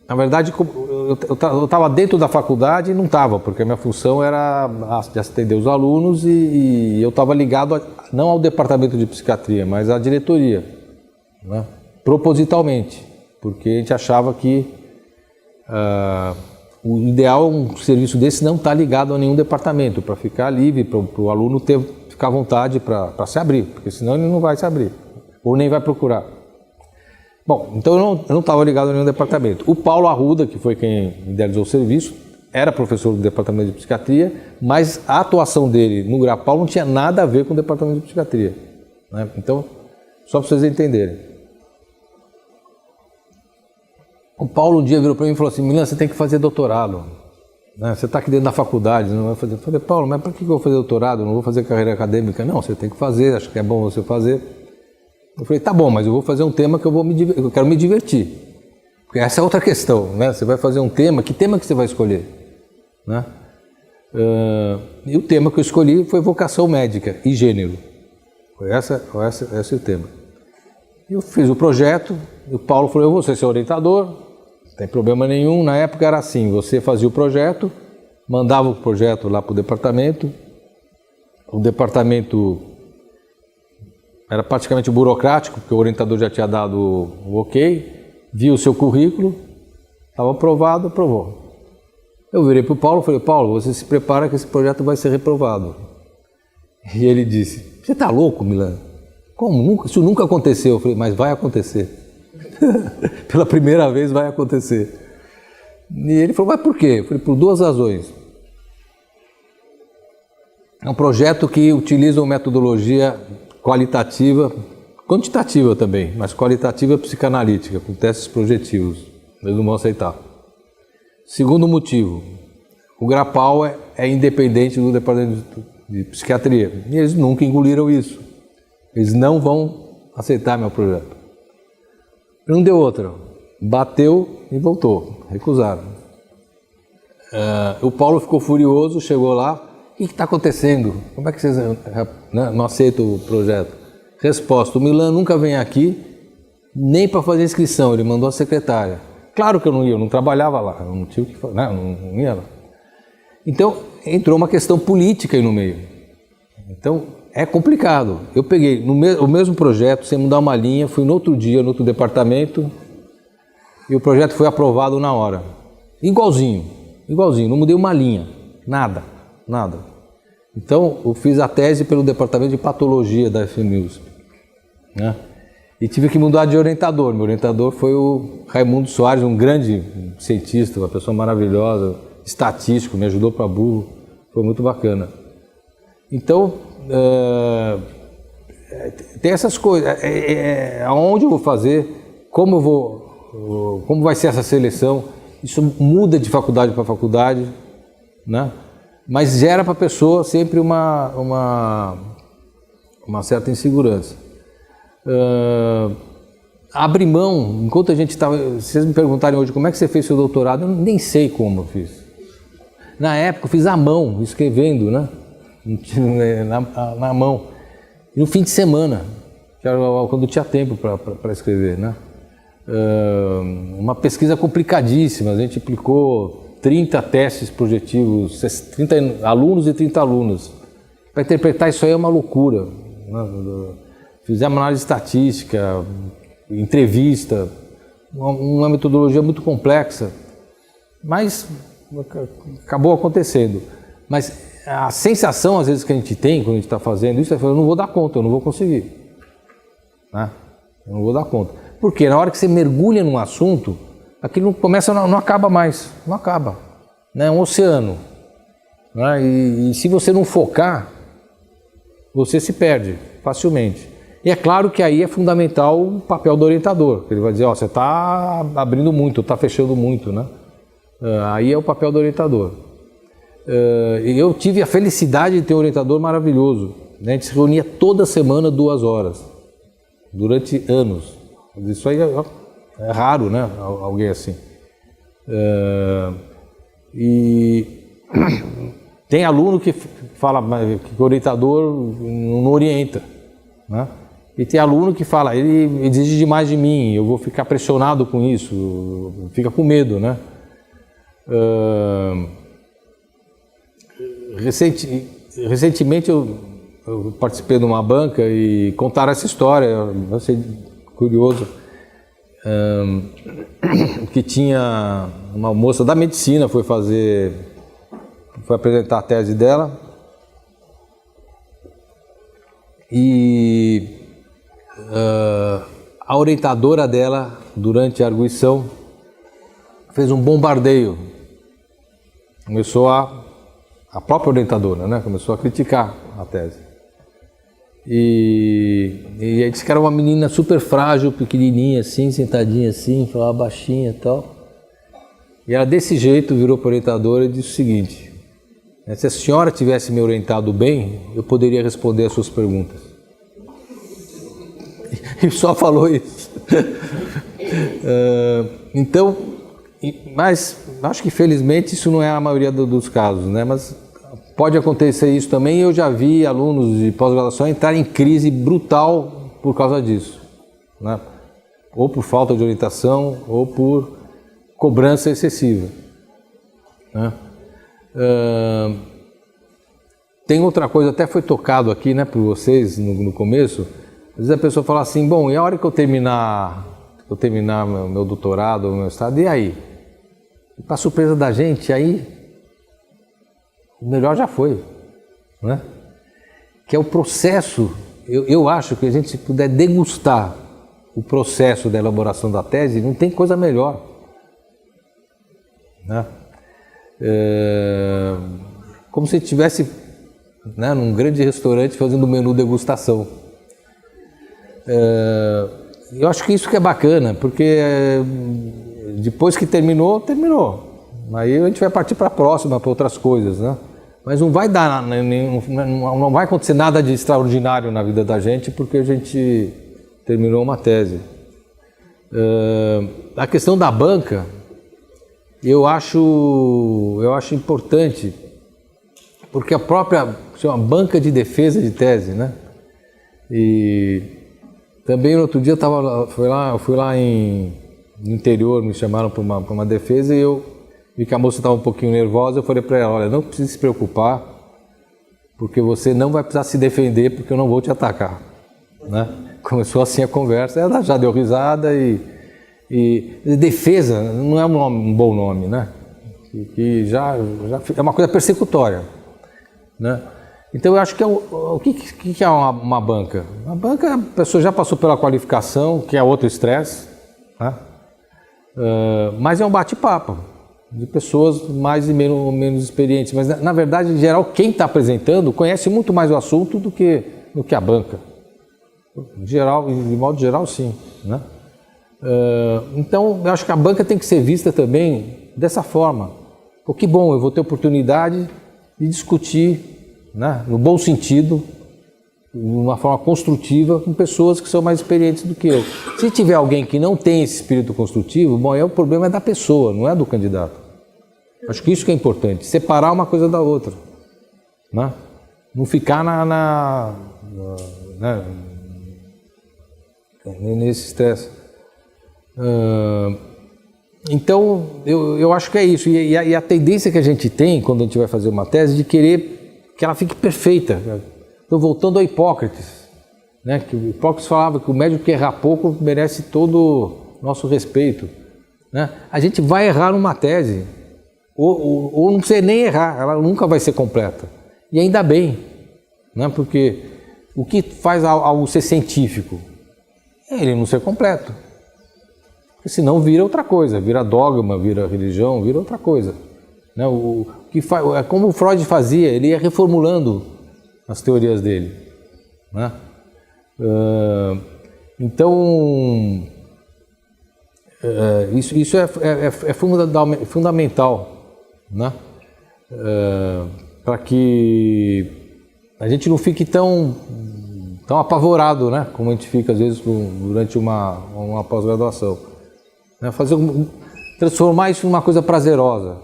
na verdade, eu estava dentro da faculdade e não estava, porque a minha função era de atender os alunos e eu estava ligado não ao departamento de psiquiatria, mas à diretoria, né? Propositalmente, porque a gente achava que o ideal é um serviço desse não estar ligado a nenhum departamento, para ficar livre, para o aluno ficar à vontade para se abrir, porque senão ele não vai se abrir, ou nem vai procurar. Bom, então eu não estava ligado a nenhum departamento. O Paulo Arruda, que foi quem idealizou o serviço, era professor do departamento de psiquiatria, mas a atuação dele no Grapal não tinha nada a ver com o departamento de psiquiatria, né? Então, só para vocês entenderem. O Paulo um dia virou para mim e falou assim, Milan, você tem que fazer doutorado, né? Você está aqui dentro da faculdade, não vai fazer. Eu falei, Paulo, mas para que eu vou fazer doutorado? Eu não vou fazer carreira acadêmica? Não, você tem que fazer, acho que é bom você fazer. Eu falei, tá bom, mas eu vou fazer um tema que eu quero me divertir. Porque essa é outra questão, né? Você vai fazer um tema, que tema que você vai escolher, né? E o tema que eu escolhi foi vocação médica e gênero. Esse é o tema. Eu fiz o projeto, e o Paulo falou, eu vou ser seu orientador, não tem problema nenhum. Na época era assim, você fazia o projeto, mandava o projeto lá para o departamento era praticamente burocrático, porque o orientador já tinha dado o ok, viu o seu currículo, estava aprovado, aprovou. Eu virei para o Paulo e falei, Paulo, você se prepara que esse projeto vai ser reprovado. E ele disse, você está louco, Milan? Como? Isso nunca aconteceu. Eu falei, mas vai acontecer. Pela primeira vez vai acontecer. E ele falou, mas por quê? Eu falei, por duas razões. É um projeto que utiliza uma metodologia qualitativa, quantitativa também, mas qualitativa psicanalítica, com testes projetivos. Eles não vão aceitar. Segundo motivo, o Grapal é independente do departamento de psiquiatria. E eles nunca engoliram isso. Eles não vão aceitar meu projeto. Não deu outra. Bateu e voltou. Recusaram. O Paulo ficou furioso, chegou lá. O que está acontecendo? Como é que vocês não aceitam o projeto? Resposta, o Milan nunca vem aqui nem para fazer inscrição, ele mandou a secretária. Claro que eu não ia, eu não trabalhava lá, eu não tinha o que fazer, não ia lá. Então, entrou uma questão política aí no meio. Então, é complicado. Eu peguei o mesmo projeto, sem mudar uma linha, fui no outro dia, no outro departamento, e o projeto foi aprovado na hora. Igualzinho, não mudei uma linha, nada. Então, eu fiz a tese pelo departamento de patologia da FMUSP, né? E tive que mudar de orientador. Meu orientador foi o Raimundo Soares, um grande cientista, uma pessoa maravilhosa, estatístico, me ajudou para burro, foi muito bacana. Então, tem essas coisas, aonde eu vou fazer, como vai ser essa seleção, isso muda de faculdade para faculdade, né? Mas gera para a pessoa sempre uma certa insegurança. Abrir mão, enquanto a gente estava... Se vocês me perguntarem hoje como é que você fez seu doutorado, eu nem sei como eu fiz. Na época eu fiz à mão, escrevendo, né? Na mão. E no fim de semana, que era quando tinha tempo para escrever, né? Uma pesquisa complicadíssima, a gente aplicou 30 testes projetivos, 30 alunos e 30 alunos. Para interpretar isso aí é uma loucura, né? Fizemos análise estatística, entrevista, uma metodologia muito complexa, mas acabou acontecendo. Mas a sensação, às vezes, que a gente tem quando a gente está fazendo isso, é que eu não vou dar conta, eu não vou conseguir. Né? Eu não vou dar conta. Porque na hora que você mergulha num assunto, aquilo não acaba mais, não acaba. Né? É um oceano. Né? E se você não focar, você se perde facilmente. E é claro que aí é fundamental o papel do orientador. Ele vai dizer, ó, você está abrindo muito, está fechando muito, né? Aí é o papel do orientador. E eu tive a felicidade de ter um orientador maravilhoso. Né? A gente se reunia toda semana 2 horas, durante anos. Isso aí é raro, né? Alguém assim. E tem aluno que fala que o orientador não orienta, né? E tem aluno que fala, ele exige demais de mim, eu vou ficar pressionado com isso, fica com medo, né? Recentemente eu participei de uma banca e contaram essa história, eu achei curioso, que tinha uma moça da medicina, foi apresentar a tese dela e a orientadora dela, durante a arguição, fez um bombardeio. Começou a própria orientadora, né? Começou a criticar a tese. E aí disse que era uma menina super frágil, pequenininha assim, sentadinha assim, falava baixinha e tal. E ela desse jeito virou para a orientadora e disse o seguinte: se a senhora tivesse me orientado bem, eu poderia responder as suas perguntas. E só falou isso. Então, mas acho que felizmente isso não é a maioria dos casos, né? Mas pode acontecer isso também. Eu já vi alunos de pós-graduação entrar em crise brutal por causa disso, né? Ou por falta de orientação, ou por cobrança excessiva, né? Tem outra coisa, até foi tocado aqui, né, por vocês no começo. Às vezes a pessoa fala assim, bom, e a hora que eu terminar meu doutorado, meu mestrado, e aí? Para surpresa da gente, aí o melhor já foi, né? Que é o processo. Eu acho que a gente puder degustar o processo da elaboração da tese, não tem coisa melhor, né? Como se estivesse, né, num grande restaurante fazendo um menu degustação. Eu acho que isso que é bacana, porque depois que terminou. Aí a gente vai partir para a próxima, para outras coisas, né? Mas não vai dar, não vai acontecer nada de extraordinário na vida da gente porque a gente terminou uma tese. A questão da banca, eu acho importante, porque a própria chama banca de defesa de tese, né? E também no outro dia eu fui lá no interior, me chamaram para uma defesa e eu vi que a moça estava um pouquinho nervosa. Eu falei para ela: olha, não precisa se preocupar, porque você não vai precisar se defender, porque eu não vou te atacar, né? Começou assim a conversa, ela já deu risada e defesa não é um bom nome, né? Que já é uma coisa persecutória, né? Então eu acho que o que é uma banca? Uma banca, a pessoa já passou pela qualificação, que é outro estresse, né? Mas é um bate-papo de pessoas mais e menos experientes. Mas na verdade, em geral, quem está apresentando conhece muito mais o assunto do que a banca. De modo geral, sim, né? Então eu acho que a banca tem que ser vista também dessa forma. Pô, que bom, eu vou ter oportunidade de discutir, né, no bom sentido, de uma forma construtiva, com pessoas que são mais experientes do que eu. Se tiver alguém que não tem esse espírito construtivo, bom, o problema é da pessoa, não é do candidato. Acho que isso que é importante, separar uma coisa da outra, né? Não ficar né, nesse estresse. Então, eu acho que é isso. E a tendência que a gente tem, quando a gente vai fazer uma tese, de querer que ela fique perfeita. Então, voltando a Hipócrates, né, que o Hipócrates falava que o médico que errar pouco merece todo o nosso respeito, né? A gente vai errar numa tese, ou não precisa nem errar, ela nunca vai ser completa. E ainda bem, né, porque o que faz algo ser científico é ele não ser completo. Porque senão vira outra coisa, vira dogma, vira religião, vira outra coisa, né? É como o Freud fazia, ele ia reformulando as teorias dele, né? Então, isso é fundamental, né? Para que a gente não fique tão apavorado, né? Como a gente fica às vezes durante uma pós-graduação, né? Transformar isso numa coisa prazerosa.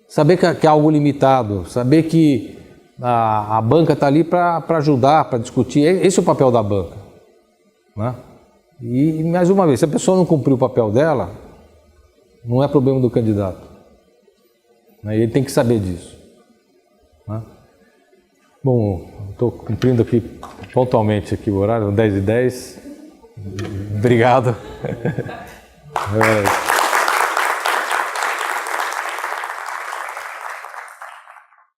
Saber que é algo limitado, saber que a banca está ali para ajudar, para discutir. Esse é o papel da banca, né? E, mais uma vez, se a pessoa não cumprir o papel dela, não é problema do candidato, né? Ele tem que saber disso, né? Bom, estou cumprindo aqui pontualmente aqui o horário, 10h10. Obrigado.